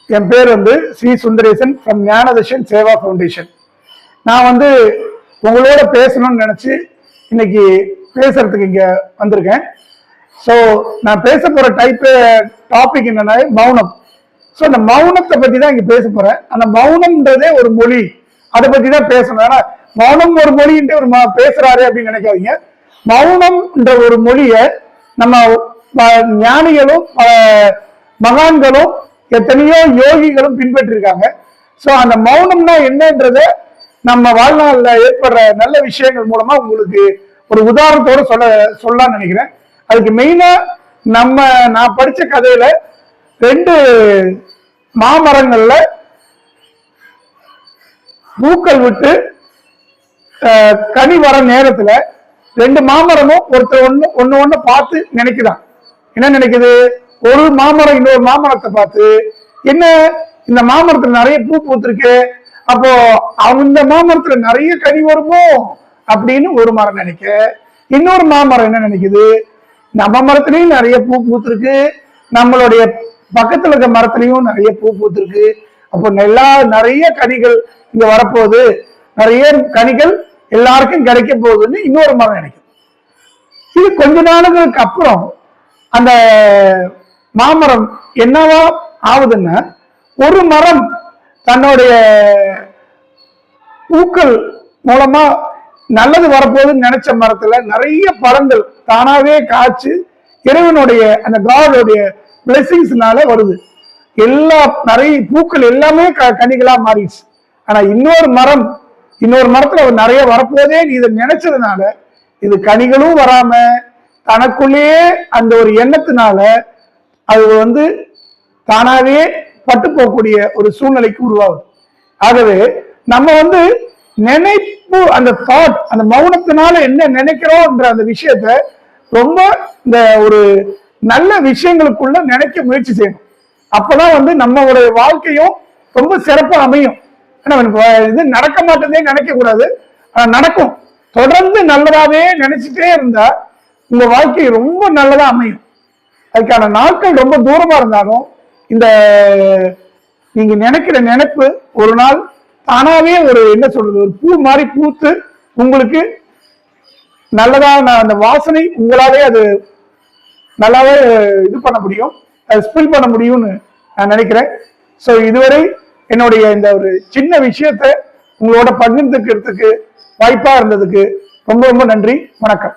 என் பேர் Sri Sundaresan from ஞானதர்ஷன் Seva foundation. நான் உங்களோட பேசணும்னு நினைச்சு இன்னைக்கு பேசுறதுக்கு இங்க வந்திருக்கேன். ஸோ நான் பேச போற டாபிக் என்னன்னா மௌனம். ஸோ அந்த மௌனத்தை பத்தி தான் இங்க பேச போறேன். அந்த மௌனம்ன்றதே ஒரு மொழி, அதை பத்தி தான் பேசணும். ஏன்னா மௌனம் ஒரு மொழின்ட்டு ஒரு பேசுறாரு அப்படின்னு நினைக்காதீங்க. மௌனம்ன்ற ஒரு மொழியை நம்ம ஞானிகளும் மகான்களும் எத்தனையோ யோகிகளும் பின்பற்றிருக்காங்க. ஸோ அந்த மௌனம்னா என்னன்றத நம்ம வாழ்நாளில் ஏற்படுற நல்ல விஷயங்கள் மூலமா உங்களுக்கு ஒரு உதாரணத்தோடு சொல்லலாம்னு நினைக்கிறேன். அதுக்கு மெயினா நான் படிச்ச கதையில 2 மாமரங்கள்ல பூக்கள் விட்டு கனி வர நேரத்துல 2 மாமரமும் ஒருத்தர் ஒண்ணு பார்த்து நினைக்குதான். என்ன நினைக்குது? ஒரு மாமரம் இன்னொரு மாமரத்தை பார்த்து, என்ன இந்த மாமரத்துல நிறைய பூ பூத்திருக்கு, அப்போ இந்த மாமரத்துல நிறைய கனி வருமோ அப்படின்னு ஒரு மரம் நினைக்க, இன்னொரு மாமரம் என்ன நினைக்குது? நம்ம மரத்துலயும் நிறைய பூ பூத்திருக்கு, நம்மளுடைய பக்கத்துல இருக்க மரத்துலயும் நிறைய பூ பூத்திருக்கு, அப்போ நிறைய கனிகள் இங்க வரப்போகுது, நிறைய கனிகள் எல்லாருக்கும் கிடைக்க போகுதுன்னு இன்னொரு மரம் நினைக்குது. இது கொஞ்ச நாளுக்கு அப்புறம் அந்த மாமரம் என்னவா ஆகுதுன்னா, ஒரு மரம் தன்னுடைய பூக்கள் மூலமா நல்லது வரப்போகுதுன்னு நினைச்ச மரத்துல நிறைய பழங்கள் தானாவே காய்ச்சி இறைவனுடைய அந்த காடோடைய பிளெஸிங்ஸ்னால வருது. நிறைய பூக்கள் எல்லாமே கனிகளா மாறிடுச்சு. ஆனா இன்னொரு மரத்துல நிறைய வரப்போதே இதை நினைச்சதுனால இது கனிகளும் வராம தனக்குள்ளேயே அந்த ஒரு எண்ணத்தினால அது தானாவே பட்டு போகக்கூடிய ஒரு சூழ்நிலைக்கு உருவாகுது. ஆகவே நம்ம நினைப்பு, அந்த தாட், அந்த மௌனத்தினால என்ன நினைக்கிறோம்ன்ற அந்த விஷயத்த ரொம்ப இந்த ஒரு நல்ல விஷயங்களுக்குள்ள நினைக்க முயற்சி செய்யணும். அப்பதான் நம்மளுடைய வாழ்க்கையும் ரொம்ப சிறப்பா அமையும். இது நடக்க மாட்டதே நினைக்க கூடாது, நடக்கும். தொடர்ந்து நல்லதாவே நினைச்சிட்டே இருந்தா உங்க வாழ்க்கை ரொம்ப நல்லதா அமையும். அதுக்கான நாட்கள் ரொம்ப தூரமா இருந்தாலும் இந்த நீங்க நினைக்கிற நினைப்பு ஒரு நாள் தானாவே ஒரு ஒரு பூ மாதிரி பூத்து உங்களுக்கு நல்லதான அந்த வாசனை உங்களாலே அது நல்லாவே இது பண்ண முடியும், ஸ்பில் பண்ண முடியும்னு நான் நினைக்கிறேன். ஸோ இதுவரை என்னுடைய இந்த ஒரு சின்ன விஷயத்தை உங்களோட பகிர்ந்துக்கிறதுக்கு வாய்ப்பா இருந்ததுக்கு ரொம்ப ரொம்ப நன்றி. வணக்கம்.